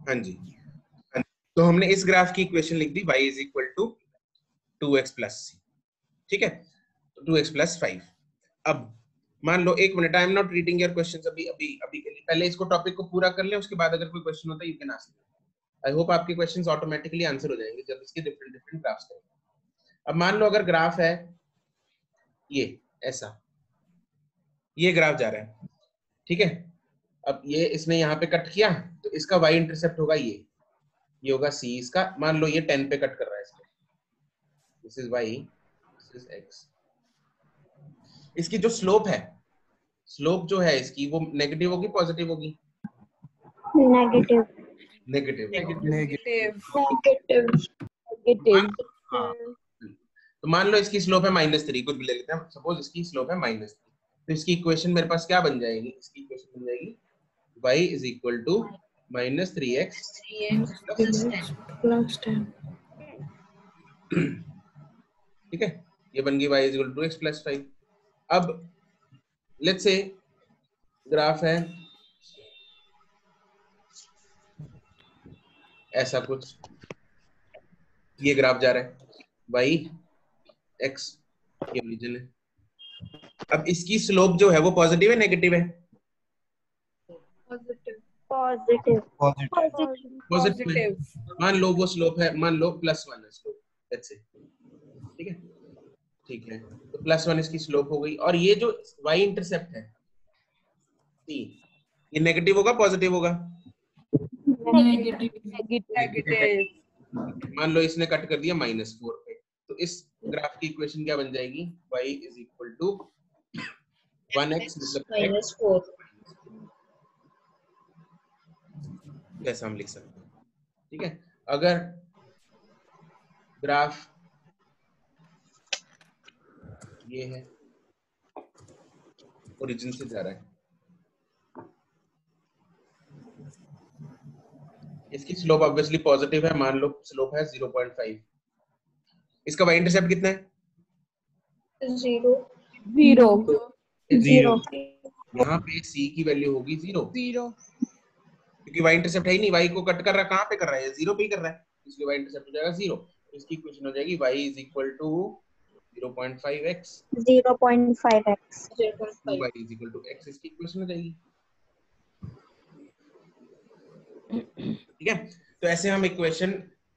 हाँ जी, तो हमने इस ग्राफ की इक्वेशन लिख दी y is equal to 2x plus c, ठीक है, तो 2x प्लस 5। अब मान लो, एक minute, I am not reading your questions अभी अभी अभी के लिए, पहले इसको टॉपिक को पूरा कर ले, उसके बाद अगर कोई क्वेश्चन होता है you can ask. I hope आपके क्वेश्चंस ऑटोमेटिकली आंसर हो जाएंगे जब इसके डिफरेंट डिफरेंट ग्राफ्स करेंगे। अब मान लो अगर ग्राफ है ये ऐसा, ये ग्राफ जा रहा है, ठीक है, अब ये इसने यहाँ पे कट किया तो इसका y इंटरसेप्ट होगा ये होगा c, इसका मान लो ये 10 पे कट कर रहा है इसको, this is y, this is x। इसकी जो स्लोप है, स्लोप जो है इसकी वो नेगेटिव होगी पॉजिटिव होगी? नेगेटिव। नेगेटिव। नेगेटिव। हाँ, तो मान लो इसकी स्लोप है -3, कुछ भी ले लेते हैं, सपोज इसकी स्लोप है -3, तो इसकी इक्वेशन मेरे पास क्या बन जाएगी? इसकी इक्वेशन बन जाएगी y is equal to -3x plus 10। ठीक है, ये बन गई y is equal to 2x plus 5। अब लेट्स से ग्राफ है ऐसा कुछ, ये ग्राफ जा रहा है y x, ये ओरिजिन है। अब इसकी स्लोप जो है वो पॉजिटिव है नेगेटिव है? पॉजिटिव। पॉजिटिव। मान लो वो स्लोप है, मान लो +1 है स्लोप, लेट्स से, ठीक है, ठीक है, तो +1 इसकी स्लोप हो गई। और ये जो y इंटरसेप्ट है c, ये नेगेटिव होगा पॉजिटिव होगा? नेगेटिव। मान लो इसने कट कर दिया -4 पे, तो इस ग्राफ की इक्वेशन क्या बन जाएगी? y is equal to 1x -4, जैसा हम लिख सकते हैं, ठीक है। अगर ग्राफ ये है, ओरिजिन से जा रहा है, इसकी स्लोप ऑब्वियसली पॉजिटिव है, मान लो स्लोप है 0.5, इसका y इंटरसेप्ट कितना है? 0। यहाँ पे c की वैल्यू होगी 0, क्योंकि y इंटरसेप्ट है ही नहीं, y को कट कर रहा है, कहाँ पे कर रहा है? 0 पे ही कर रहा है, इसलिए y इंटरसेप्ट हो जाएगा 0। इसकी इक्वेशन हो जाएगी y is equal to 0.5x, 0.5x, y is equal to x, इसकी इक्वेशन हो जाएगी, ठीक है। तो ऐसे हम इक्वेशन,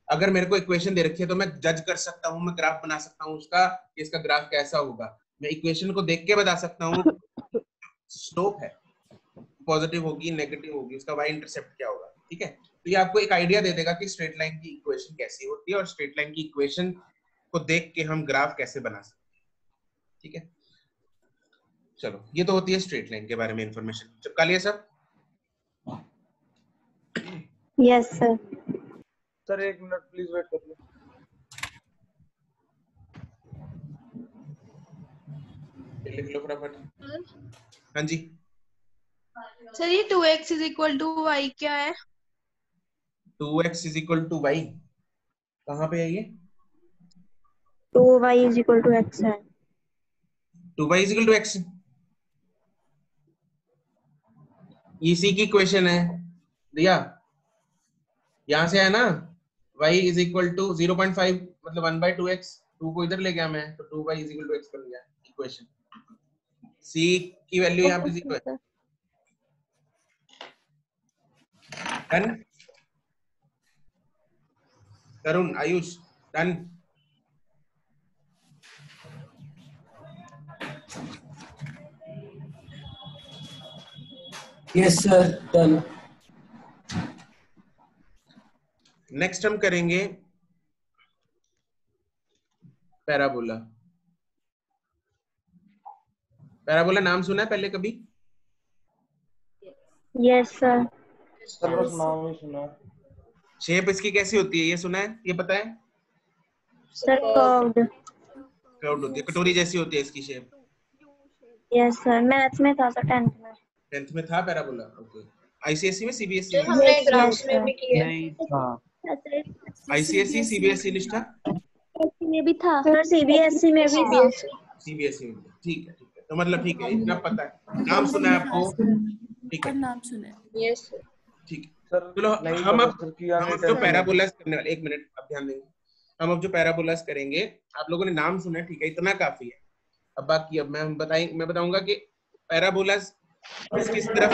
अगर मेरे को इक्वेशन दे रखी है तो मैं जज कर सकता हूँ, मैं ग्राफ बना सकता हूँ उसका, इसका ग्राफ कैसा होगा, मैं इक्वेशन को देख के बता सकता हूँ स्लोप है पॉजिटिव होगी नेगेटिव होगी, उसका y इंटरसेप्ट क्या होगा, ठीक है। तो ये आपको एक आइडिया दे देगा कि स्ट्रेट लाइन की इक्वेशन कैसी होती है और स्ट्रेट लाइन की इक्वेशन को देख के हम ग्राफ कैसे बना सकते हैं, ठीक है। चलो, ये तो होती है स्ट्रेट लाइन के बारे में इंफॉर्मेशन। चिपका लिया सब? Yes sir. Sir 1 minute please wait करिए। लिख लो फटाफट। हाँ जी सर, ये 2x is equal to y क्या है? 2x is equal to y कहाँ पे है ये? 2y is equal to x है। 2y is equal to x, इसी की इक्वेशन है दिया, यहाँ से है ना, y इज इक्वल टू 0.5 मतलब 1/2x, 2 को इधर ले गया मैं, तो 2y is equal to x बन गया इक्वेशन। c की वैल्यू यहाँ पे 0 है। Done? Tarun, Ayush, done? Yes sir, done. Next हम करेंगे पैराबोला। पैराबोला नाम सुना है पहले कभी? Yes sir. सर बस नाम ही सुना। शेप इसकी कैसी होती है ये सुना है, ये पता है? Sir curved. कर्व्ड होती है, कटोरी जैसी होती है इसकी शेप। यस सर, मैथ्स में था सर 10th में। 10th में था पैराबोला? ओके। आईसीएसई में, सीबीएसई में? हमने एग्जाम्स में भी किया नहीं था। आईसीएसई सीबीएसई निष्ठा? में भी था सर, सीबीएसई में भी था। सीबीएसई में, ठीक है, ठीक है, तो मतलब ठीक है, इतना पता है, नाम सुना है आपको, ठीक है, नाम सुना है। यस ठीक है। सर चलो नहीं हम पता अब सर किया हम नहीं अब जो टेंथ में। पैराबोलास करने वाले, एक मिनट अब ध्यान देंगे, हम अब जो पैराबोलास करेंगे, आप लोगों ने नाम सुना है, ठीक है, इतना काफी है। अब बाकी अब मैं बताऊंगा कि पैराबोलास किस किस तरफ,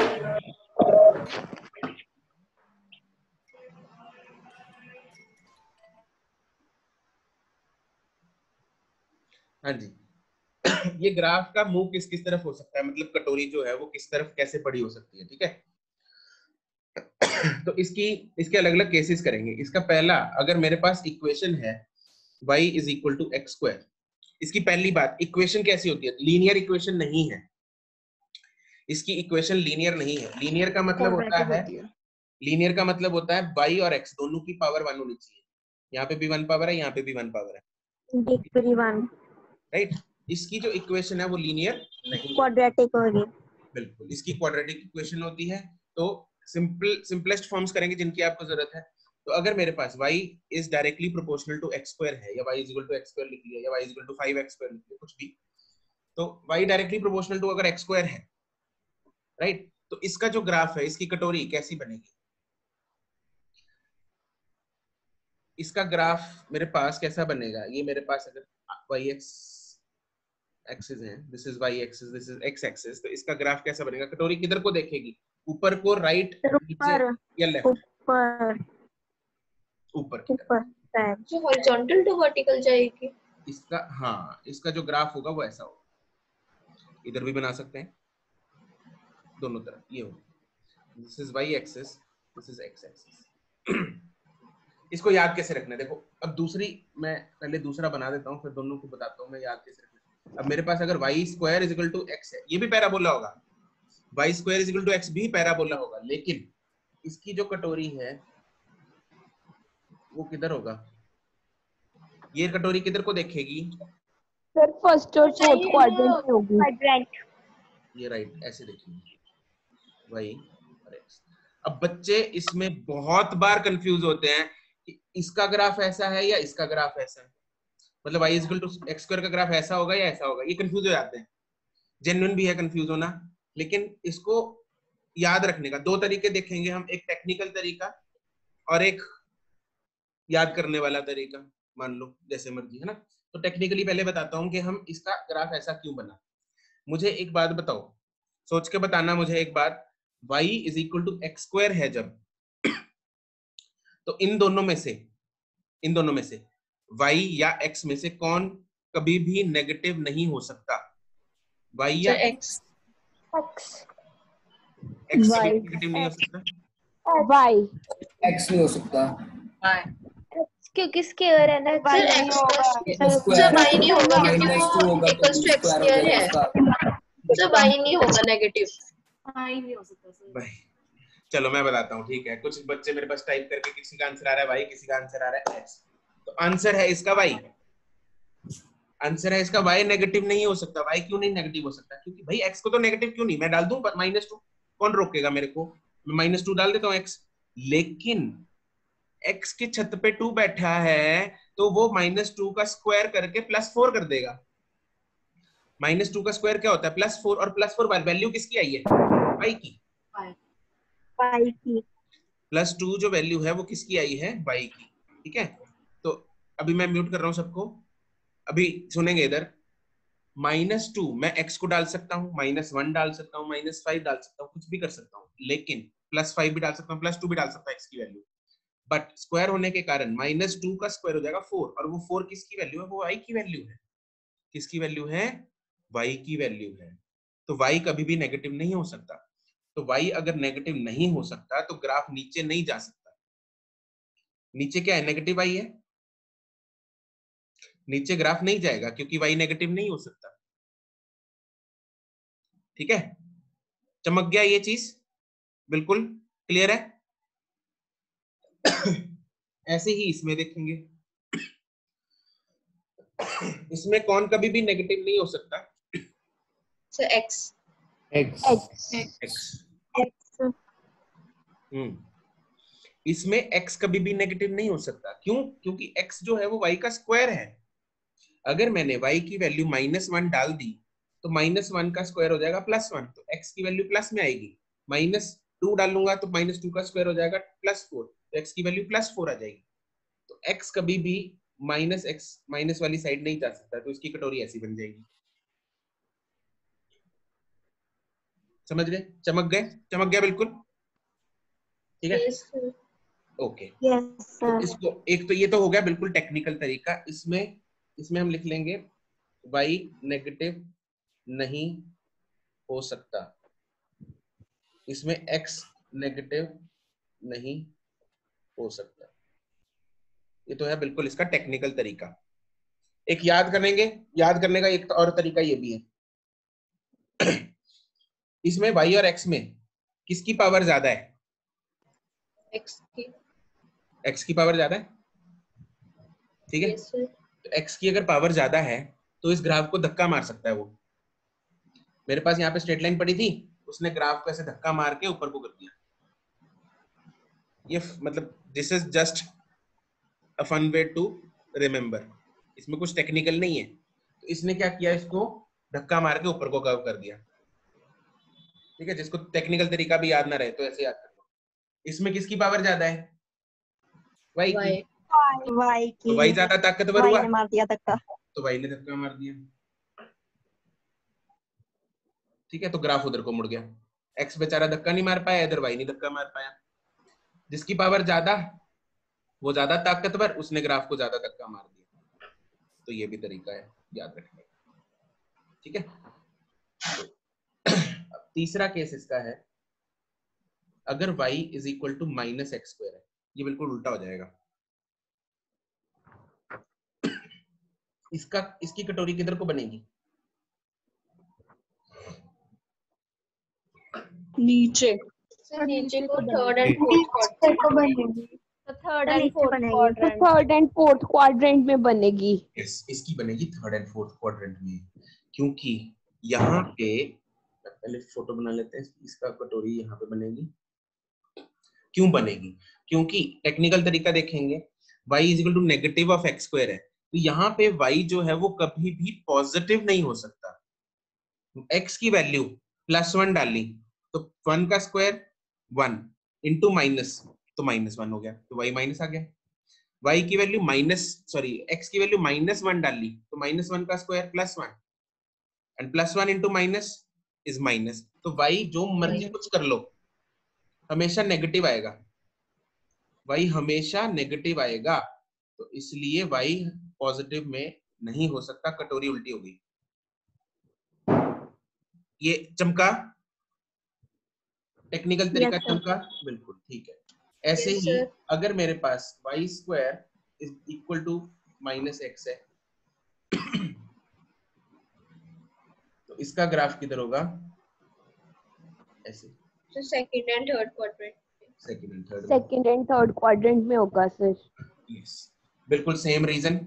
हाँ जी ये ग्राफ का मुंह किस किस तरफ हो सकता है, मतलब कटोरी जो है वो किस तरफ कैसे बड़ी हो सकती है, ठीक है। तो इसके अलग अलग केसेस करेंगे। इसका पहला, अगर मेरे पास इक्वेशन है y is equal to X square, इसकी पहली बात, इक्वेशन कैसी होती है, लीनियर इक्वेशन नहीं है, इसकी इक्वेशन लीनियर नहीं है। लीनियर का मतलब होता है, लीनियर का मतलब होता है y और x दोनों की पावर 1 होनी चाहिए। यहाँ पे भी 1 पावर है, यहाँ पे भी 1 पावर है, राइट। इसकी जो इक्वेशन है वो लीनियर नहीं, क्वाड्रेटिक होगी। बिल्कुल, इसकी क्वाड्रेटिक इक्वेशन होती है। तो सिंपलेस्ट फॉर्म्स करेंगे जिनकी आपको जरूरत है। तो अगर मेरे पास y is directly proportional to x square है, या y is equal to x square लिख लिया, या y is equal to 5x square लिख लिया, कुछ भी, तो y डायरेक्टली प्रोपोर्शनल टू अगर x स्क्वायर है, राइट, तो इसका जो ग्राफ है, इसकी कटोरी कैसी बनेगी, इसका ग्राफ मेरे पास कैसा बनेगा, ये मेरे पास अगर y एक्सिस है, this is y axis, this is x axis, तो इसका ग्राफ कैसा बनेगा, कटोरी किधर को देखेगी, ऊपर को, राइट, नीचे या लेफ्ट, ऊपर ऊपर की तरफ। ऊपर जो हॉरिजॉन्टल टू वर्टिकल जाएगी। इसका, हाँ, इसका जो ग्राफ होगा वो ऐसा होगा, इधर भी बना सकते हैं, दोनों तरफ ये होगा, this is y axis, this is x axis. इसको याद कैसे रखना है, देखो अब दूसरी, मैं पहले दूसरा बना देता हूँ, फिर दोनों को बताता हूँ मैं याद कैसे रखना है। अब मेरे पास अगर y square is equal to x है, ये भी पैराबोला होगा, y square is equal to x भी पैराबोला होगा, लेकिन इसकी जो कटोरी है वो किधर होगा, ये कटोरी किधर को देखेगी, सर फर्स्ट और फोर्थ क्वाड्रेंट में होगी। ये राइट ऐसे देखेगी, y और x। अब बच्चे इसमें बहुत बार कंफ्यूज होते हैं कि इसका ग्राफ ऐसा है या इसका ग्राफ ऐसा है, मतलब y equal to X square का ग्राफ ऐसा होगा या ऐसा होगा, ये कंफ्यूज हो जाते हैं। जेन्युइन भी है कंफ्यूज होना, लेकिन इसको याद रखने का दो तरीके देखेंगे हम, एक टेक्निकल तरीका और एक याद करने वाला तरीका, मान लो जैसे मर्जी, है ना। तो टेक्निकली पहले बताता हूँ कि हम इसका ग्राफ ऐसा क्यों बना। मुझे एक बात बताओ, सोच के बताना मुझे एक बात, y is equal to X square है जब, तो इन दोनों में से y या x में से कौन कभी भी नेगेटिव नहीं हो सकता, y या x कभी नेगेटिव नहीं हो सकता, y एक्स नहीं हो सकता, क्योंकि स्क्वायर है ना। सर x सर y नहीं होगा क्योंकि वो इक्वल्स टू x स्क्वायर है, सर y नहीं होगा नेगेटिव, y नहीं हो सकता सर। भाई चलो मैं बताता हूँ, ठीक है। कुछ बच्चे मेरे पास टाइप करके, किसी का आंसर आ रहा है y, किसी का आंसर आ रहा है x, तो आंसर है इसका y, आंसर है इसका y नेगेटिव नहीं हो सकता। y क्यों नहीं नेगेटिव हो सकता, क्योंकि भाई x को तो नेगेटिव क्यों नहीं, मैं डाल दूं -2, कौन रोकेगा मेरे को, मैं -2 डाल देता हूँ x, लेकिन x के छत पे 2 बैठा है तो वो -2 का स्क्वायर करके +4 कर देगा। -2 का स्क्वायर क्या होता है, +4, और +4 वैल्यू किसकी आई है, y की, y की, +2 जो वैल्यू है वो किसकी आई है, y की, ठीक है। तो अभी मैं म्यूट कर रहा हूँ सबको, अभी सुनेंगे इधर, -2 मैं x को डाल सकता हूँ, -1 डाल सकता हूँ, -5 डाल सकता हूँ, कुछ भी कर सकता हूँ, लेकिन +5 भी डाल सकता हूँ, +2 भी डाल सकता हूँ x की वैल्यू, बट स्क्वायर होने के कारण -2 का स्क्वायर हो जाएगा 4, और वो 4 किसकी वैल्यू है, वो y की वैल्यू है, किसकी वैल्यू है, y की वैल्यू है। तो y कभी भी नेगेटिव नहीं हो सकता, तो y अगर नेगेटिव नहीं हो सकता तो ग्राफ नीचे नहीं जा सकता। नीचे क्या है, नेगेटिव y है, नीचे ग्राफ नहीं जाएगा क्योंकि y नेगेटिव नहीं हो सकता, ठीक है। चमक गया ये चीज, बिल्कुल क्लियर है। ऐसे ही इसमें देखेंगे, इसमें कौन कभी भी नेगेटिव नहीं हो सकता, सर x x। इसमें x कभी भी नेगेटिव नहीं हो सकता, क्यों, क्योंकि x जो है वो y का स्क्वायर है। अगर मैंने y की वैल्यू -1 डाल दी तो -1 का स्क्वायर हो जाएगा +1, तो x की वैल्यू प्लस में आएगी, 2 डालूंगा तो -2 का स्क्वायर हो जाएगा +4, तो x की वैल्यू +4 आ जाएगी। तो x कभी भी माइनस वाली साइड नहीं जा सकता, तो इसकी कटोरी ऐसी बन जाएगी। समझ गए? चमक गया बिल्कुल, ठीक है। Yes, sir. ओके, Yes, तो sir. इसको एक तो ये तो हो गया बिल्कुल टेक्निकल तरीका। इसमें हम लिख लेंगे y नेगेटिव नहीं हो सकता, इसमें x नेगेटिव नहीं हो सकता। ये तो है बिल्कुल इसका टेक्निकल तरीका। एक याद करने का एक और तरीका ये भी है। इसमें y और x में किसकी पावर ज्यादा है? X की। x की पावर ज्यादा है, ठीक है। Yes, sir. तो x की अगर पावर ज्यादा है तो इस ग्राफ को धक्का मार सकता है वो। मेरे पास यहाँ पे स्ट्रेट लाइन पड़ी थी, उसने ग्राफ को ऐसे धक्का मार के ऊपर को कर दिया। ये मतलब this is just a fun way to remember, इसमें कुछ टेक्निकल नहीं है। तो इसने क्या किया, इसको धक्का मार के ऊपर को कर्व कर दिया, ठीक है। जिसको टेक्निकल तरीका भी याद ना रहे तो ऐसे याद कर लो। इसमें किसकी पावर ज्यादा है? y की। Y. Y तो की। y ज्यादा ताकतवर Y हुआ, ने मार दिया धक्का। तो y ने धक्का मार दिया, ठीक है। तो ग्राफ उधर को मुड़ गया। x बेचारा धक्का नहीं मार पाया, इधर y नहीं धक्का मार पाया। जिसकी पावर ज्यादा, वो ज्यादा ताकतवर, उसने ग्राफ को ज्यादा धक्का मार दिया। तो ये भी तरीका है याद रखने का, ठीक है। अब तीसरा केस इसका है, अगर y is equal to -x² है, ये बिल्कुल उल्टा हो जाएगा। इसकी कटोरी किधर को बनेगी? नीचे। सर नीचे को तो third and fourth quadrant. Third and fourth quadrant. Third and fourth quadrant में बनेगी। यस, इसकी बनेगी थर्ड एंड फोर्थ क्वाड्रेंट में, क्योंकि यहाँ पे पहले फोटो बना लेते हैं। इसका कटोरी यहाँ पे बनेगी। क्यों बनेगी? क्योंकि टेक्निकल तरीका देखेंगे, y is equal to negative of x² है, तो यहाँ पे y जो है वो कभी भी पॉजिटिव नहीं हो सकता। x की वैल्यू +1 डाली तो 1 का स्क्वायर 1 इंटू माइनस, तो -1 हो गया, तो y माइनस आ गया। y की वैल्यू x की वैल्यू -1 डाली तो -1 का square +1, and +1 into minus is minus. तो y जो मर्जी कुछ कर लो हमेशा नेगेटिव आएगा, y हमेशा नेगेटिव आएगा। तो इसलिए y पॉजिटिव में नहीं हो सकता। कटोरी उल्टी हो गई। ये चमका, टेक्निकल तरीका Yes, sir. चमका, बिल्कुल ठीक है। ऐसे Yes, ही sir. अगर मेरे पास y² is equal to -x है, तो इसका ग्राफ किधर होगा? ऐसे, So second and third quadrant. Second and third quadrant में होगा सर। यस, बिल्कुल सेम रीजन।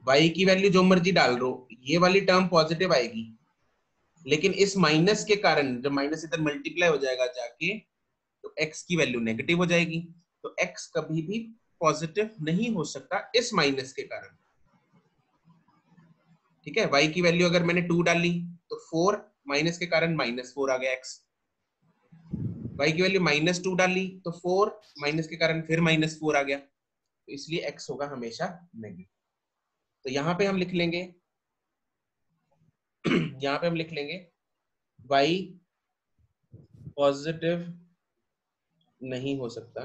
y की वैल्यू जो मर्जी डाल रो, ये वाली टर्म पॉजिटिव आएगी, लेकिन इस माइनस के कारण जब माइनस इधर मल्टीप्लाई हो जाएगा जाके, तो x की वैल्यू नेगेटिव हो जाएगी। तो x कभी भी पॉजिटिव नहीं हो सकता इस माइनस के कारण, ठीक है। y की वैल्यू अगर मैंने 2 डाली तो 4, माइनस के कारण -4 आ गया x। y की वैल्यू -2 डाली तो 4, माइनस के कारण फिर -4 आ गया। तो इसलिए x होगा हमेशा नेगेटिव। तो यहाँ पे हम लिख लेंगे y पॉजिटिव नहीं हो सकता,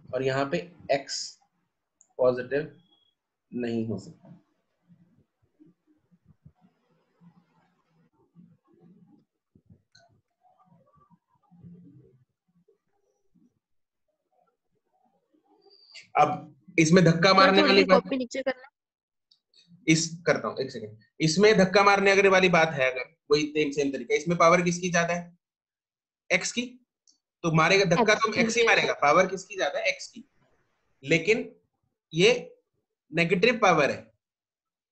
और यहाँ पे x पॉजिटिव नहीं हो सकता। अब इसमें धक्का मारने वाली बात, कॉपी नीचे करना। करता हूँ एक सेकंड। इसमें धक्का मारने अगर वाली बात है, अगर वही सेम तरीका, इसमें पावर किसकी ज्यादा है? x की। तो मारेगा धक्का तो x ही मारेगा, पावर किसकी ज्यादा है? x की। लेकिन ये नेगेटिव पावर है,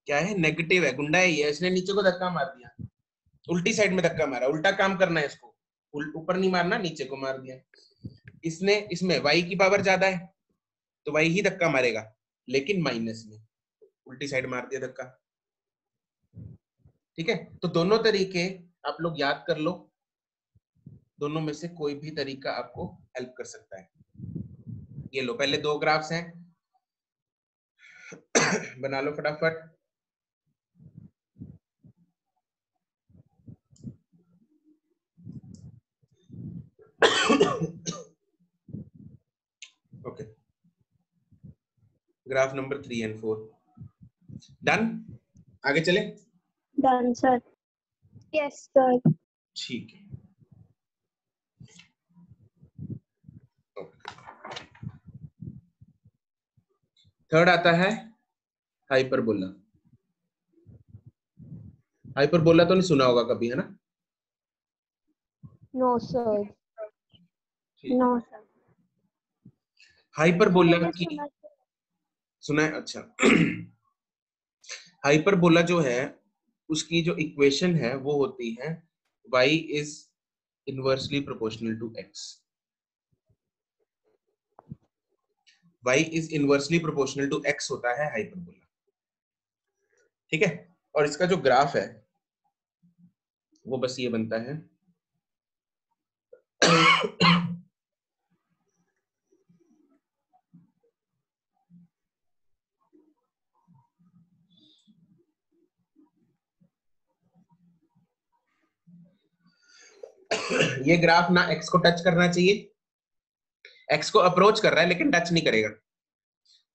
क्या है? नेगेटिव है, गुंडा है ये। इसने नीचे को धक्का मार दिया, उल्टी साइड में धक्का मारा, उल्टा काम करना है इसको, ऊपर नहीं मारना, नीचे को मार दिया। इसमें y की पावर ज्यादा है तो y ही धक्का मारेगा, लेकिन माइनस में, उल्टी साइड मार दिया धक्का, ठीक है। तो दोनों तरीके आप लोग याद कर लो, दोनों में से कोई भी तरीका आपको हेल्प कर सकता है। ये लो, पहले 2 ग्राफ्स हैं, बना लो फटाफट। Okay, graph number 3 and 4 done. आगे चले। Done, sir. Yes, sir. ठीक है, थर्ड आता है हाइपरबोला। हाइपरबोला तो नहीं सुना होगा कभी, है ना? No, sir. No, sir. Hyperbola मैंने की सुना sir. सुना है? अच्छा। हाइपरबोला जो है उसकी जो इक्वेशन है वो होती है y is inversely proportional to x। y is inversely proportional to x होता है हाइपरबोला, ठीक है। और इसका जो ग्राफ है वो बस ये बनता है ये ग्राफ ना x को टच करना चाहिए, x को अप्रोच कर रहा है लेकिन टच नहीं करेगा।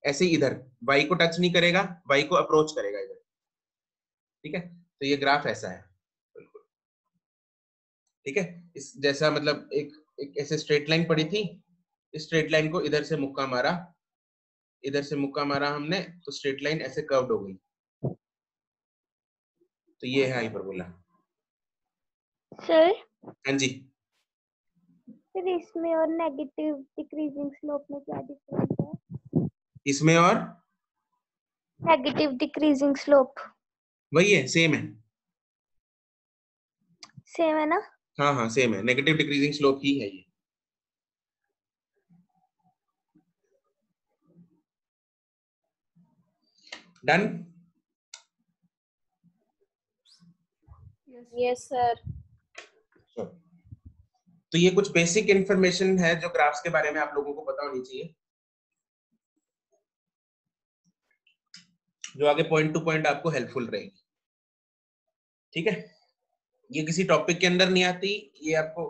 ऐसे ही इधर y को टच नहीं करेगा, y को अप्रोच करेगा इधर, ठीक है। तो ये ग्राफ ऐसा है बिल्कुल, ठीक है। इस जैसा मतलब एक ऐसे स्ट्रेट लाइन पड़ी थी, इस स्ट्रेट लाइन को इधर से मुक्का मारा, इधर से मुक्का मारा हमने, तो स्ट्रेट लाइन ऐसे कर्व्ड हो गई। तो ये है हाइपरबोला। Sir, हाँ जी, फिर इसमें और नेगेटिव डिक्रीजिंग स्लोप में क्या डिफरेंस है? इसमें और नेगेटिव डिक्रीजिंग स्लोप वही है, सेम है। सेम है ना? हाँ हाँ सेम है, नेगेटिव डिक्रीजिंग स्लोप ही है ये। डन। Yes, sir. तो ये कुछ बेसिक इंफॉर्मेशन है जो ग्राफ्स के बारे में आप लोगों को पता होनी चाहिए, जो आगे पॉइंट टू पॉइंट आपको हेल्पफुल रहेगी, ठीक है। ये किसी टॉपिक के अंदर नहीं आती, ये आपको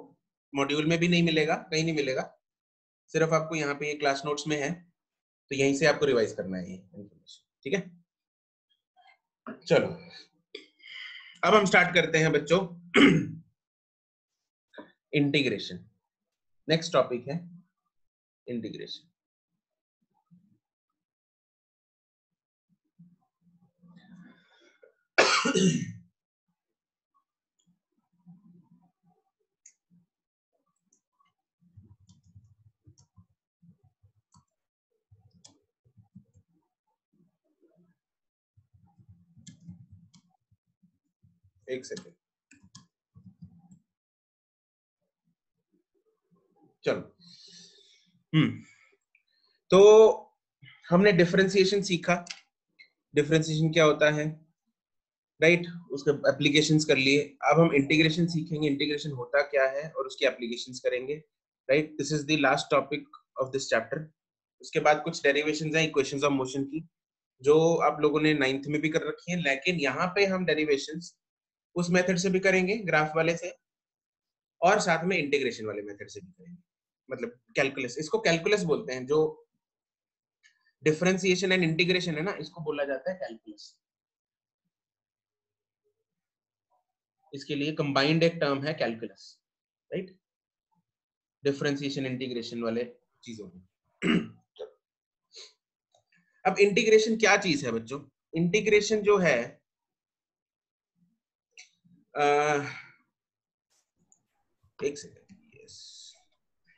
मॉड्यूल में भी नहीं मिलेगा, कहीं नहीं मिलेगा, सिर्फ आपको यहाँ पे ये क्लास नोट्स में है, तो यहीं से आपको रिवाइज करना है ये इंफॉर्मेशन, ठीक है। चलो अब हम स्टार्ट करते हैं बच्चों इंटीग्रेशन। नेक्स्ट टॉपिक है इंटीग्रेशन। एक सेकेंड, चलो। तो हमने डिफरेंशिएशन सीखा, डिफरेंशिएशन क्या होता है, राइट, उसके एप्लीकेशंस कर लिए। अब हम इंटीग्रेशन सीखेंगे, इंटीग्रेशन होता क्या है और उसकी एप्लीकेशंस करेंगे, right. This is the last topic of this chapter. उसके बाद कुछ डेरिवेशंस हैं इक्वेशंस ऑफ मोशन की, जो आप लोगों ने 9th में भी कर रखी है, लेकिन यहाँ पे हम डेरिवेशंस उस मेथड से भी करेंगे, ग्राफ वाले से, और साथ में इंटीग्रेशन वाले मेथड से भी करेंगे। मतलब कैलकुलस, इसको कैलकुलस बोलते हैं, जो डिफरेंशिएशन एंड इंटीग्रेशन है ना, इसको बोला जाता है कैलकुलस। इसके लिए कंबाइंड एक टर्म है कैलकुलस, राइट, डिफरेंशिएशन इंटीग्रेशन वाले चीजों में। अब इंटीग्रेशन क्या चीज है बच्चों? इंटीग्रेशन जो है एक सेकंड, यस,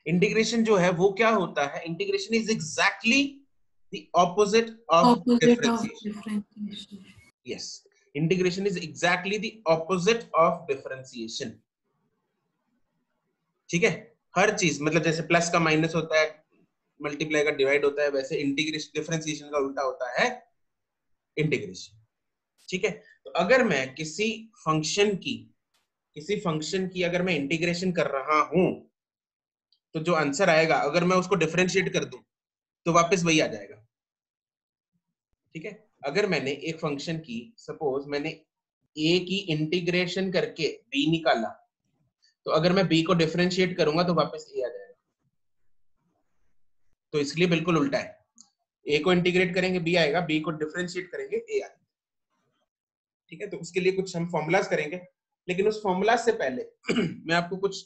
इंटीग्रेशन जो है वो क्या होता है? Integration is exactly the opposite of differentiation. Yes, integration is exactly the opposite of differentiation, ठीक है। हर चीज, मतलब जैसे प्लस का माइनस होता है, मल्टीप्लाई का डिवाइड होता है, वैसे इंटीग्रेशन डिफरेंशिएशन का उल्टा होता है इंटीग्रेशन, ठीक है। तो अगर मैं किसी फंक्शन की किसी फंक्शन की अगर मैं इंटीग्रेशन कर रहा हूं तो जो आंसर आएगा अगर मैं उसको डिफरेंशिएट कर दूं तो वापस वही आ जाएगा। ठीक है, अगर मैंने एक फंक्शन की सपोज मैंने a की इंटीग्रेशन करके b निकाला तो अगर मैं b को डिफरेंशिएट करूंगा तो वापस a आ जाएगा। तो इसलिए बिल्कुल उल्टा है, a को इंटीग्रेट करेंगे b आएगा, b को डिफरेंशिएट करेंगे a आएगा। ठीक है, तो उसके लिए कुछ हम फॉर्मूलाज करेंगे, लेकिन उस फॉर्मूला से पहले मैं आपको कुछ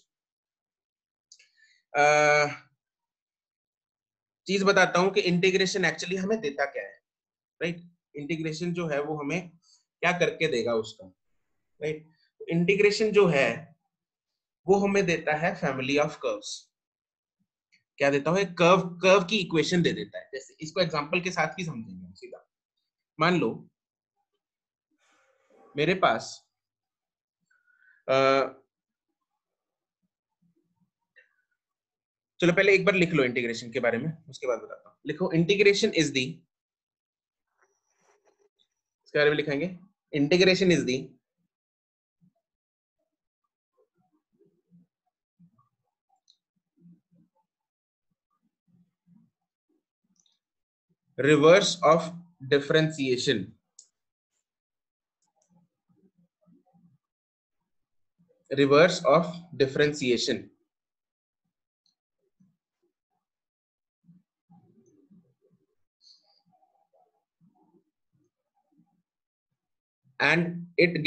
चीज बताता हूं कि इंटीग्रेशन एक्चुअली हमें देता क्या है। राइट, इंटीग्रेशन जो है वो हमें क्या करके देगा उसका। राइट, इंटीग्रेशन जो है वो हमें देता है फैमिली ऑफ कर्व्स। क्या देता है? कर्व की इक्वेशन दे देता है। जैसे इसको एग्जांपल के साथ ही समझेंगे हम सीधा। मान लो मेरे पास चलो पहले एक बार लिख लो इंटीग्रेशन के बारे में, उसके बाद बताता हूं। लिखो इंटीग्रेशन इज दी, इसके बारे में लिखेंगे integration is the reverse of differentiation. Reverse of differentiation. And it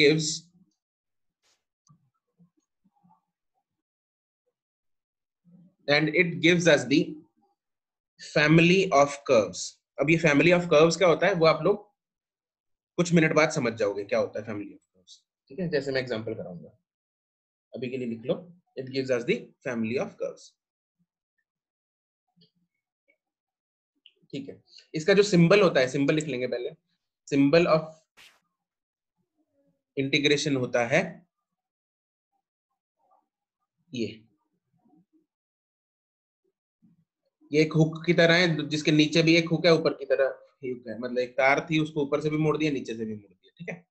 gives us the family of curves. अब ये फैमिली ऑफ कर्व्स क्या होता है वो आप लोग कुछ मिनट बाद समझ जाओगे क्या होता है फैमिली ऑफ कर्व्स। ठीक है, जैसे मैं एग्जांपल कराऊंगा, अभी के लिए लिख लो it gives us the family of curves. ठीक है, इसका जो सिंबल होता है, सिंबल लिख लेंगे पहले। सिंबल ऑफ इंटीग्रेशन होता है ये एक हुक की तरह है, जिसके नीचे भी एक हुक है, ऊपर की तरह हुक है। मतलब एक तार थी, उसको ऊपर से भी मोड़ दिया, नीचे से भी मोड़ दिया। ठीक है,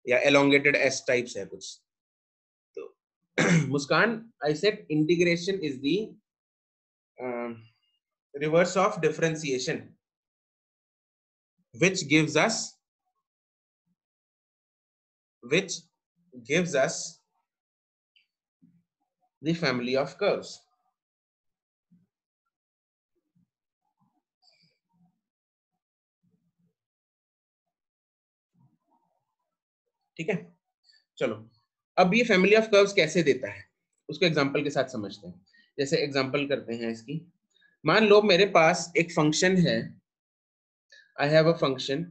या एलोंगेटेड एस टाइप्स है कुछ। तो Muskan, I said integration is the reverse of differentiation which gives us the family of curves. ठीक है, चलो अब ये फैमिली ऑफ कर्व्स कैसे देता है उसको एग्जांपल के साथ समझते हैं। जैसे एग्जांपल करते हैं इसकी। मान लो मेरे पास एक फंक्शन है, I have a function,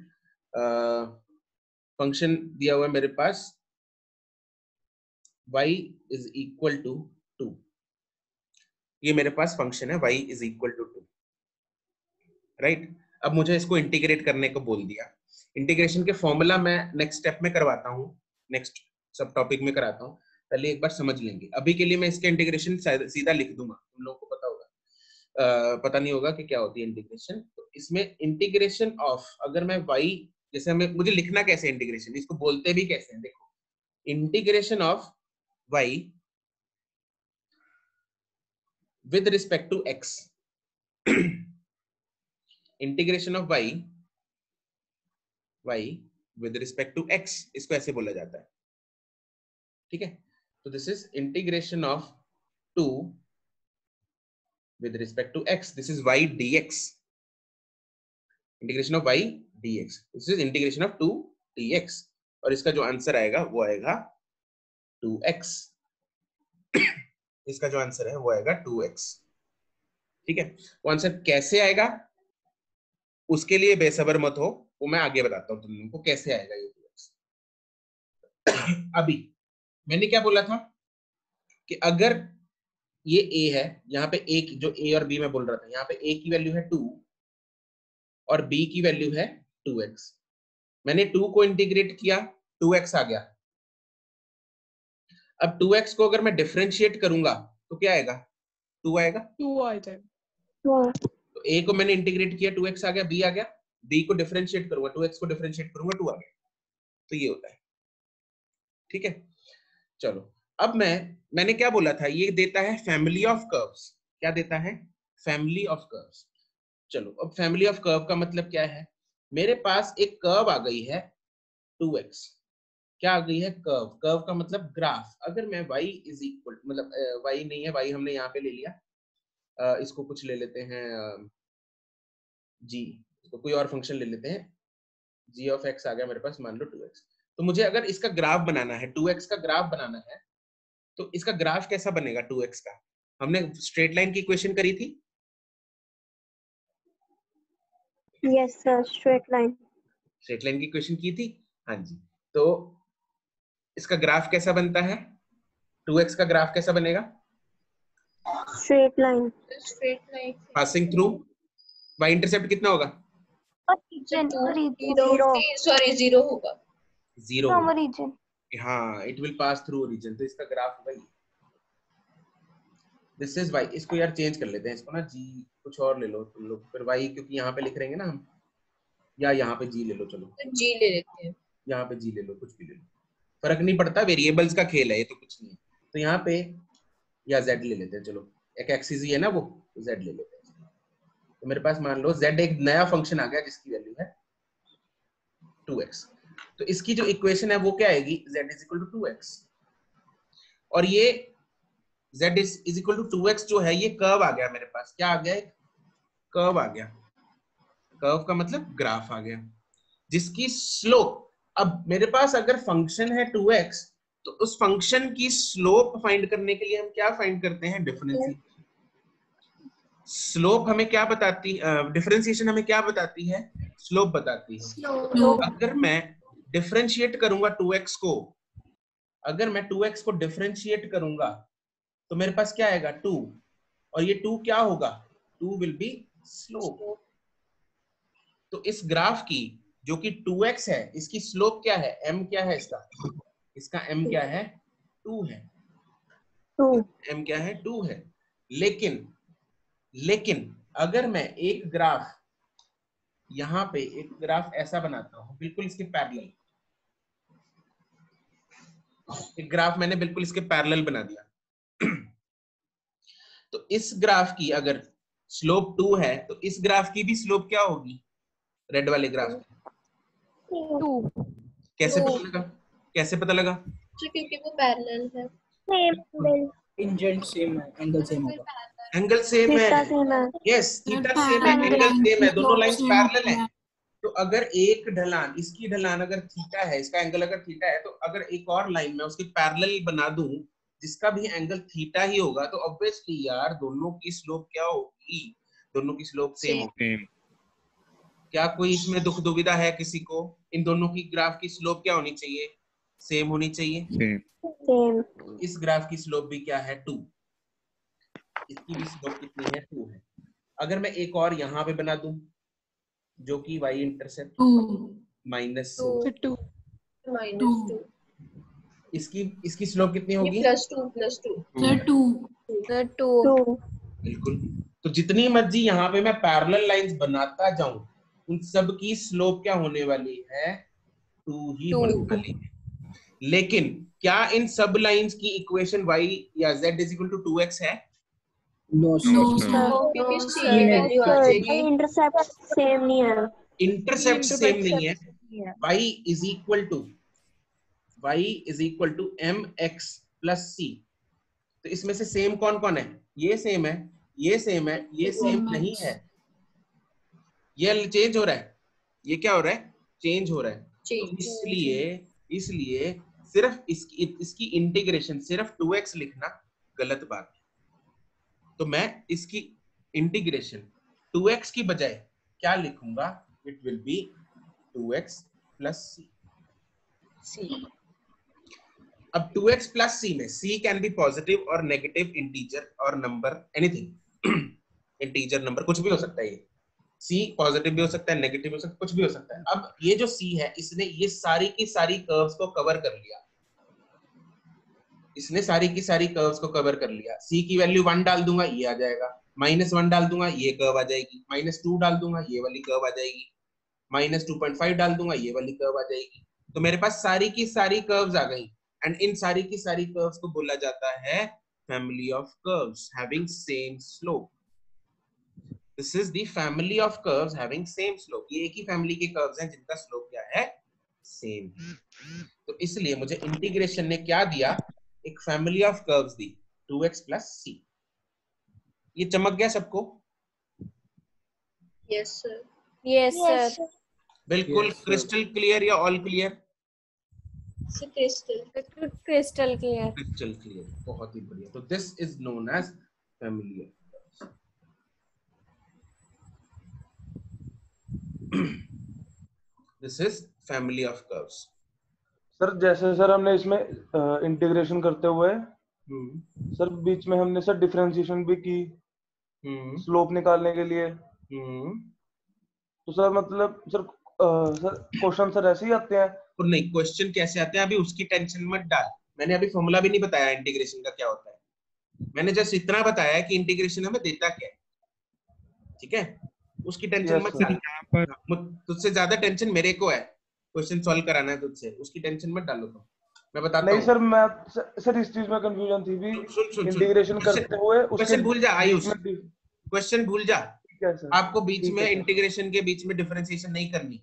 function दिया हुआ है मेरे पास y इज इक्वल टू 2। ये मेरे पास फंक्शन है y is equal to 2। Right, अब मुझे इसको इंटीग्रेट करने को बोल दिया। इंटीग्रेशन के फॉर्मूला मैं नेक्स्ट स्टेप में करवाता हूँ, नेक्स्ट सब टॉपिक में कराता हूँ, पहले एक बार समझ लेंगे। अभी के लिए मैं इसके इंटीग्रेशन सीधा लिख दूंगा, तुम लोगों को पता होगा, पता नहीं होगा कि क्या होती है इंटीग्रेशन। तो इसमें इंटीग्रेशन ऑफ, अगर मैं y, जैसे हमें मुझे लिखना कैसे इंटीग्रेशन, इसको बोलते भी कैसे हैं, देखो integration of y with respect to x, integration of y with respect to x, इसको ऐसे बोला जाता है। ठीक है, तो this is integration of 2 with respect to x, this is y dx, integration of y dx, this is integration of 2 dx, और इसका जो आंसर आएगा वो आएगा 2x। इसका जो आंसर है वो आएगा 2x। ठीक है, वो आंसर कैसे आएगा उसके लिए बेसब्र मत हो, वो मैं आगे बताता हूँ तुम लोगों को कैसे आएगा ये 2x। अभी मैंने क्या बोला था कि अगर ये a है, यहाँ पे a की, जो a और b में बोल रहा था, यहाँ पे a की वैल्यू है 2 और b की वैल्यू है 2x। मैंने 2 को इंटीग्रेट किया, 2x आ गया। अब 2x को अगर मैं डिफरेंशिएट करूंगा तो क्या आएगा? 2 आएगा। 2 आ जाएगा। तो a को मैंने इंटीग्रेट किया, 2x आ गया, b आ गया। b को डिफरेंशिएट करूंगा, 2x को डिफरेंशिएट करूंगा, 2 आ गया। तो ये होता है। ठीक है, चलो अब मैंने क्या बोला था, ये देता है फैमिली ऑफ कर्व्स। क्या देता है? Family of curves. चलो अब फैमिली ऑफ कर्व का मतलब क्या है? मेरे पास एक कर्व आ गई है 2x। क्या आ गई है? कर्व। कर्व का मतलब ग्राफ। अगर मैं y इज इक्वल, मतलब y नहीं है, y हमने यहाँ पे ले लिया, इसको कुछ ले लेते हैं g, इसको कोई और फंक्शन ले लेते हैं, g ऑफ x आ गया मेरे पास, मान लो 2x। तो मुझे अगर इसका ग्राफ बनाना है, 2x का ग्राफ बनाना है, तो इसका ग्राफ कैसा बनेगा 2x का? हमने स्ट्रेट लाइन की इक्वेशन करी थी। Yes sir, straight line. Straight line की इक्वेशन की थी, हाँ जी। तो इसका ग्राफ कैसा बनता है? 2x का ग्राफ कैसा बनेगा? Straight line. Straight line passing through y intercept कितना होगा? रीजन सॉरी 0 होगा। 0 फ्रॉम होगा। रीजन। हाँ, it will pass through origin, तो इसका ग्राफ होगा ये। This is y। इसको यार चेंज कर लेते हैं, इसको ना g कुछ और ले लो तुम लोग, फिर y क्योंकि यहाँ पे लिख रहेंगे ना हम, या यहाँ पे g ले लो। चलो तो जी ले लेते हैं। यहाँ पे g ले लो, कुछ भी ले लो, फर्क नहीं पड़ता, वेरिएबल्स का खेल है ये, तो कुछ नहीं है। तो यहाँ पे या z ले लेते हैं। चलो एक एक्सिस ही है ना वो, तो z ले लेते हैं। तो मेरे पास मान लो z एक नया फंक्शन आ गया जिसकी वैल्यू है 2x। तो इसकी जो इक्वेशन है वो क्या आएगी? z is equal to 2x। और ये z is equal to 2x जो है, ये कर्व आ गया मेरे पास। क्या आ गया? कर्व आ गया। कर्व का मतलब ग्राफ आ गया, जिसकी स्लोप, अब मेरे पास अगर फंक्शन है 2x, तो उस फंक्शन की स्लोप फाइंड करने के लिए हम क्या फाइंड करते हैं? डिफरेंशिएशन। स्लोप हमें क्या बताती, डिफरेंशिएशन हमें क्या बताती है? स्लोप बताती है। अगर मैं डिफरेंशिएट करूंगा 2x को, अगर मैं 2x को डिफरेंशिएट करूंगा, तो मेरे पास क्या आएगा? 2। और ये 2 क्या होगा? 2 विल बी स्लोप। तो इस ग्राफ की जो कि 2x है, इसकी स्लोप क्या है? m क्या है इसका? इसका m क्या है? 2 है। 2 m क्या है? 2 है। लेकिन अगर मैं एक ग्राफ यहाँ पे, एक ग्राफ ऐसा बनाता हूँ बिल्कुल इसके पैरेलल, एक ग्राफ मैंने बिल्कुल इसके पैरेलल बना दिया तो इस ग्राफ की अगर स्लोप 2 है, तो इस ग्राफ की भी स्लोप क्या होगी? रेड वाले ग्राफ की। 2 कैसे Two. पता लगा? कैसे पता लगा? क्योंकि वो पैरेलल है। सेम इंजेंट सेम है, एंगल सेम है। एंगल सेम है। थीटा सेम है। यस, थीटा सेम है, एंगल सेम है, दोनों लाइंस पैरेलल है। तो अगर एक ढलान, इसकी ढलान अगर थीटा है, इसका एंगल अगर थीटा है, तो अगर एक और लाइन में उसके पैरेलल बना दूं जिसका भी एंगल थीटा ही होगा, तो ऑब्वियसली यार दोनों की स्लोप क्या होगी? दोनों की स्लोप सेम होगी। क्या कोई इसमें दुख दुविधा है किसी को? इन दोनों की ग्राफ की स्लोप क्या होनी चाहिए? सेम होनी चाहिए। सेम। इस ग्राफ की स्लोप भी क्या है? 2। इसकी भी स्लोप कितनी है? 2 है। अगर मैं एक और यहाँ पे बना दूं जो कि y इंटरसेप्ट -2, -2 इसकी स्लोप कितनी होगी? +2 बिल्कुल। तो जितनी मर्जी यहाँ पे मैं पैरेलल लाइंस बनाता जाऊं, उन सब की स्लोप क्या होने वाली है? 2 ही होने वाली है। लेकिन क्या इन सब लाइंस की इक्वेशन y या z is equal to 2x है? नो क्योंकि सेम वैल्यू आ जाएगी। इंटरसेप्ट सेम नहीं है। इंटरसेप्ट सेम नहीं है। y is equal to mx plus c। तो इसमें से सेम कौन कौन है? ये सेम है, ये सेम है, ये सेम नहीं है। ये चेंज हो रहा है। ये क्या हो रहा है? चेंज हो रहा है। इसलिए सिर्फ इसकी इंटीग्रेशन सिर्फ 2x लिखना गलत बात है। तो मैं इसकी इंटीग्रेशन 2x की बजाय क्या लिखूंगा? It will be 2x plus c। अब 2x प्लस c में c कैन बी पॉजिटिव और नेगेटिव इंटीजर और नंबर, एनीथिंग इंटीजर नंबर कुछ भी हो सकता है। ये c पॉजिटिव भी हो सकता है, नेगेटिव भी हो सकता है, कुछ भी हो सकता है। अब ये जो c है, इसने ये सारी की सारी कर्व्स को कवर कर लिया। इसने सारी की सारी कर्व्स को कवर कर लिया। c की वैल्यू 1 डाल दूंगा, ये आ जाएगा। -1 डाल दूंगा, ये कर्व आ जाएगी। -2 डाल दूंगा, ये वाली कर्व आ जाएगी। -2.5 डाल दूंगा, ये वाली कर्व आ जाएगी। तो मेरे पास सारी की सारी कर्व्स आ गई। एंड इन सारी की सारी कर्व्स को बोला जाता है family of curves having same slope. This is the family of curves having same slope. ये एक ही फैमिली के कर्व्स हैं जिनका स्लोप क्या है, सेम है। तो इसलिए मुझे इंटीग्रेशन ने क्या दिया, एक family of curves the 2x plus C. ये चमक गया सबको? Yes, sir. Yes, Yes, sir. बिल्कुल Yes, sir. क्रिस्टल क्लियर या all clear? So crystal. Crystal clear. Crystal clear, बहुत ही बढ़िया। तो this is known as family of curves. This is family of curves. Sir जैसे सर हमने इसमें integration करते हुए सर बीच में हमने सर डिफरेंशिएशन भी की स्लोप निकालने के लिए, तो सर मतलब सर सर क्वेश्चन सर ऐसे ही आते हैं? और नहीं, क्वेश्चन कैसे आते हैं अभी उसकी टेंशन मत डाल। मैंने अभी फॉर्मूला भी नहीं बताया इंटीग्रेशन का क्या होता है। मैंने जस्ट इतना बताया कि इंटीग्रेशन हमें देता क्या है, ठीक है? उसकी टेंशन Yes, मत sir. कर। तुझसे ज्यादा टेंशन मेरे को है, क्वेश्चन सॉल्व कराना है तुझसे, उसकी टेंशन मत डालो तुम। मैं बताता नहीं हूँ। सर, मैं सर इस चीज में कंफ्यूजन थी भी, सुन सुन सुन, इंटीग्रेशन करते हुए उसके क्वेश्चन भूल जा आयुष, बीच में क्वेश्चन भूल जा। ठीक है सर, आपको बीच ठीक में है सर, इंटीग्रेशन के बीच में डिफरेंशिएशन नहीं करनी,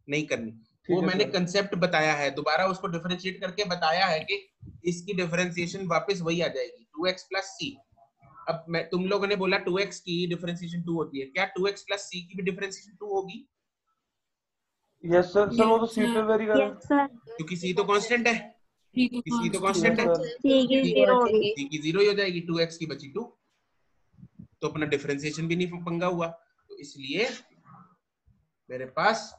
नहीं करनी। वो ठीक है मैंने सर। कंसेप्ट बताया है, दोबारा उसको डिफरेंशिएट करके बताया है कि इसकी डिफरेंशिएशन वापस वही आ जाएगी 2x प्लस सी। अब मैं तुम लोगों ने बोला 2x की डिफरेंशिएशन 2 होती है, क्या 2x प्लस सी की भी डिफरेंशिएशन 2 होगी? यस सर, सर वो तो सी पे वेरी करें। yes sir. क्योंकि सी तो कांस्टेंट है, सी तो कांस्टेंट है, Yes, sir. ठीक है, zero होगी। सी की 0 ही हो जाएगी, 2x की बची 2, तो अपना डिफरेंशिएशन भी नहीं पंगा हुआ। तो इसलिए मेरे पास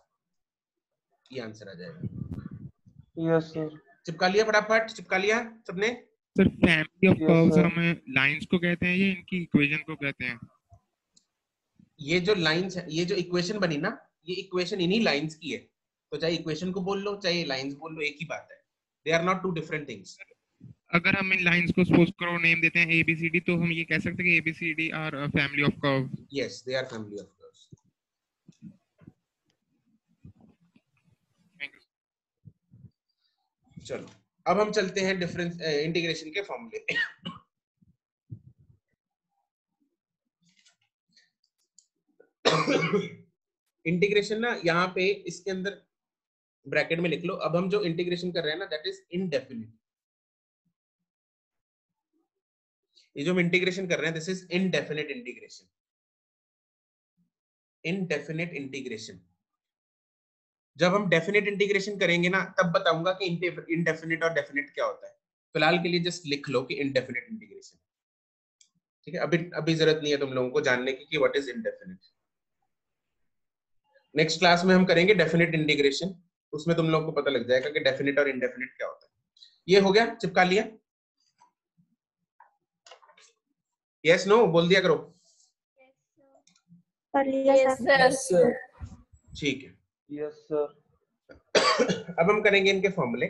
ये आंसर आ जाएगा। यस सर, चिपका लिया फटाफट, चिपका लिया सबने? Sir family of Yes, curves sir. हमें लाइंस को कहते हैं या इनकी इक्वेशन को कहते हैं? ये जो लाइंस है, ये जो इक्वेशन बनी ना, ये इक्वेशन इन्हीं लाइंस की है। तो चाहे इक्वेशन को बोल लो चाहे लाइंस बोल लो, एक ही बात है। They are not two different things. अगर हम इन लाइंस को सपोज करो नेम देते हैं ABCD, तो हम ये कह सकते हैं कि ABCD are family of curve. Yes, they are family of curves. चलो अब हम चलते हैं डिफरेंस इंटीग्रेशन के फॉर्मूले पे। इंटीग्रेशन ना यहाँ पे इसके अंदर ब्रैकेट में लिख लो। अब हम जो इंटीग्रेशन कर रहे हैं ना, दैट इज इनडेफिनिट। ये जो हम इंटीग्रेशन कर रहे हैं, this is indefinite integration. Indefinite integration. जब हम डेफिनेट इंटीग्रेशन करेंगे ना, तब बताऊंगा कि इनडेफिनिट और डेफिनेट क्या होता है। फिलहाल के लिए जस्ट लिख लो कि इनडेफिनिट इंटीग्रेशन, ठीक है? अभी जरूरत नहीं है तुम लोगों को जानने की कि what is indefinite. Next class में हम करेंगे डेफिनेट इंटीग्रेशन, उसमें तुम लोगों को पता लग जाएगा कि डेफिनेट और इनडेफिनिट क्या होता है। ये हो गया, चिपका लिया? यस नो बोल दिया करो। कर लिया Yes, सर। sir. ठीक है, यस सर, अब हम करेंगे इनके फॉर्मूले।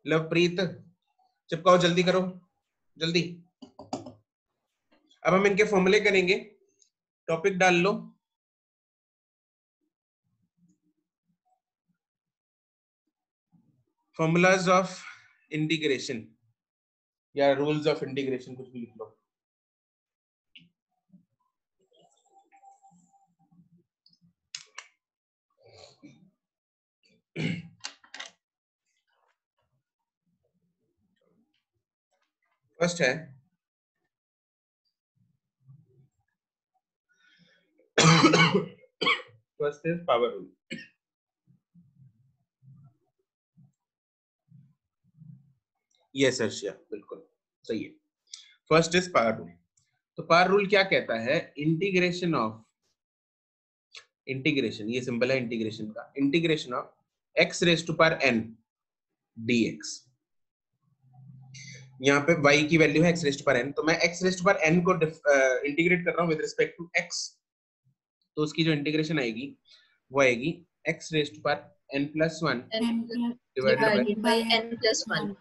लवप्रीत चिपकाओ, जल्दी करो, जल्दी। अब हम इनके फॉर्मूले करेंगे। टॉपिक डाल लो। फॉर्मूलाज ऑफ इंटीग्रेशन या रूल्स ऑफ इंटीग्रेशन, कुछ भी लिख लो। फर्स्ट है first is power rule. Yes Arshia, बिल्कुल सही है। First is power rule. तो पावर रूल क्या कहता है? इंटीग्रेशन ऑफ, इंटीग्रेशन, ये सिंबल है इंटीग्रेशन का, integration of x raise to power n dx। यहाँ पे y की वैल्यू है x raise to power n, तो मैं x raise to power n को इंटीग्रेट कर रहा हूँ विद रिस्पेक्ट टू x। तो उसकी जो इंटीग्रेशन आएगी वो आएगी x raise to power n plus 1 divided by by n plus 1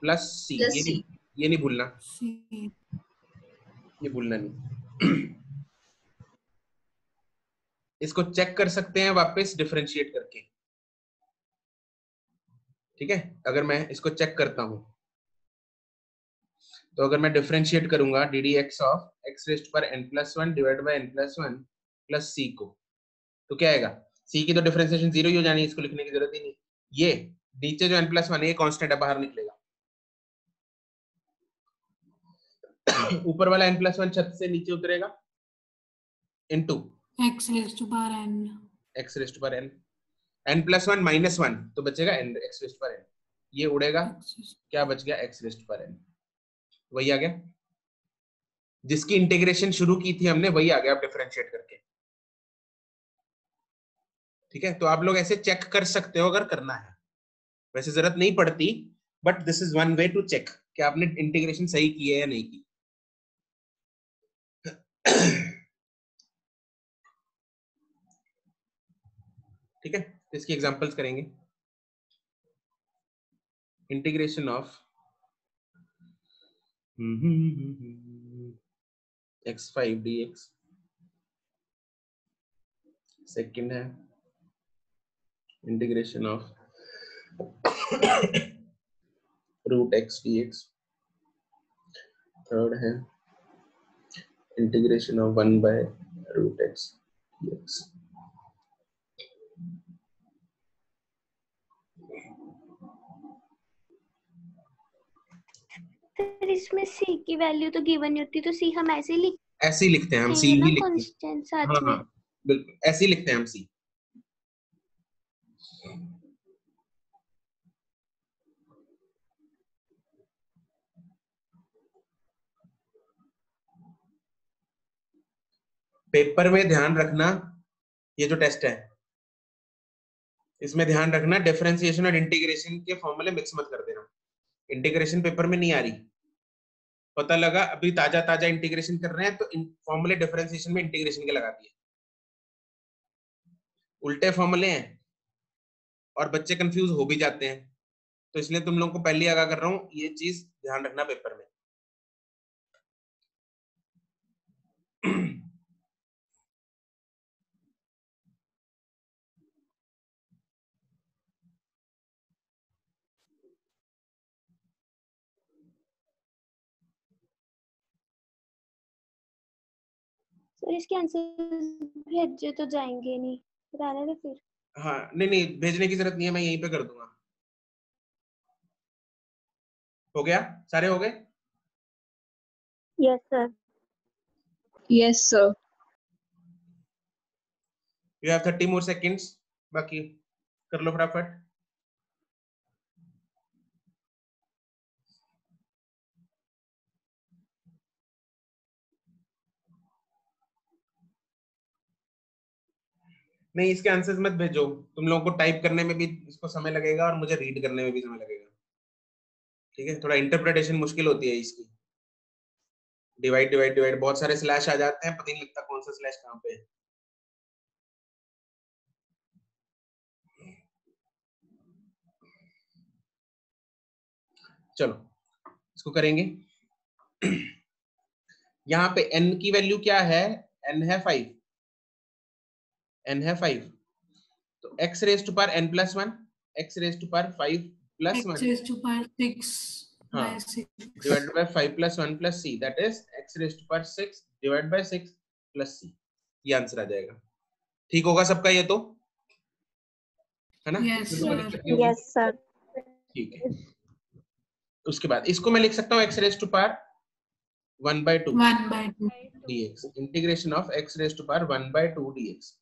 plus c। plus c. ये नहीं भूलना, ये भूलना नहीं। इसको चेक कर सकते हैं वापस डिफरेंशिएट करके। ठीक है, अगर मैं इसको चेक करता हूं तो अगर मैं डिफरेंशिएट करूंगा D D X of X raised पर N plus one divide by N plus one plus C को, तो क्या आएगा? सी की तो डिफरेंशिएशन जीरो ही हो जानी है, इसको लिखने की जरूरत ही नहीं। ये नीचे जो एन प्लस वन है ये कांस्टेंट है, बाहर निकलेगा। ऊपर वाला एन प्लस वन छत से नीचे उतरेगा into X raise to power N, X raised पर N, N plus one minus one तो बचेगा एन एक्स रेस्ट पर एन, ये उड़ेगा, क्या बच गया? एक्स रेस्ट पर एन। वही आ गया जिसकी इंटीग्रेशन शुरू की थी हमने, वही आ गया आप डिफरेंशिएट करके। ठीक है, तो आप लोग ऐसे चेक कर सकते हो अगर करना है, वैसे जरूरत नहीं पड़ती, but this is one way to check कि आपने इंटीग्रेशन सही की है या नहीं की। ठीक है, तो इसकी एग्जांपल्स करेंगे। Integration of x5 dx, second है integration of root x dx, third है integration of 1 by root x dx। Sir इसमें सी की वैल्यू तो गिवन नहीं होती, तो सी हम ऐसे ही ऐसे ही लिखते हैं हम, सी लिखेंगे ही ना लिखते हैं। कांस्टेंट साथ हाँ में। हाँ बिल्कुल ऐसे ही लिखते हैं हम सी। पेपर में ध्यान रखना, ये जो टेस्ट है इसमें ध्यान रखना डिफरेंशिएशन और इंटीग्रेशन के फॉर्मूले मिक्स मत कर देना। इंटीग्रेशन पेपर में नहीं आ रही, पता लगा अभी ताजा ताजा इंटीग्रेशन कर रहे हैं तो फॉर्मूले डिफरेंशिएशन में इंटीग्रेशन के लगा दिए, उल्टे फॉर्मूले हैं और बच्चे कंफ्यूज हो भी जाते हैं। तो इसलिए तुम लोगों को पहले ही आगाह कर रहा हूं, ये चीज ध्यान रखना पेपर में। सर इसके आंसर भेजे तो जाएंगे नहीं, रहने दे फिर। हाँ नहीं नहीं भेजने की जरूरत नहीं है, मैं यहीं पे कर दूंगा। हो गया, सारे हो गए? Yes sir. Yes, sir. You have 30 more seconds, बाकी कर लो फटाफट। नहीं इसके आंसर्स मत भेजो, तुम लोगों को टाइप करने में भी इसको समय लगेगा और मुझे रीड करने में भी समय लगेगा। ठीक है, थोड़ा इंटरप्रिटेशन मुश्किल होती है इसकी। डिवाइड डिवाइड डिवाइड बहुत सारे स्लैश आ जाते हैं, पता नहीं लगता कौन सा स्लैश कहाँ पे है। चलो इसको करेंगे। यहाँ पे n की वैल्यू क्या है? n है 5, n है 5, तो x raise to power n plus 1, x raise to power 5 plus 1 x raised to power 6 हाँ by 6 divided by 5 plus 1 plus c, that is x raise to power 6 divide by 6 plus c। ये answer आ जाएगा। ठीक होगा सबका ये तो, है ना? Yes, sir. Yes sir. ठीक है, उसके बाद इसको मैं लिख सकता हूँ x raise to power 1/2 1 by 2 dx, integration of x raise to power 1/2 dx।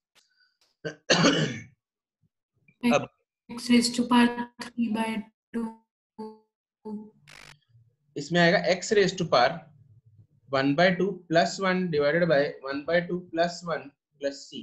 अब x raised to power 3 by 2 इसमें आएगा x raise to power 1/2 plus 1 divided by 1/2 plus 1 plus c।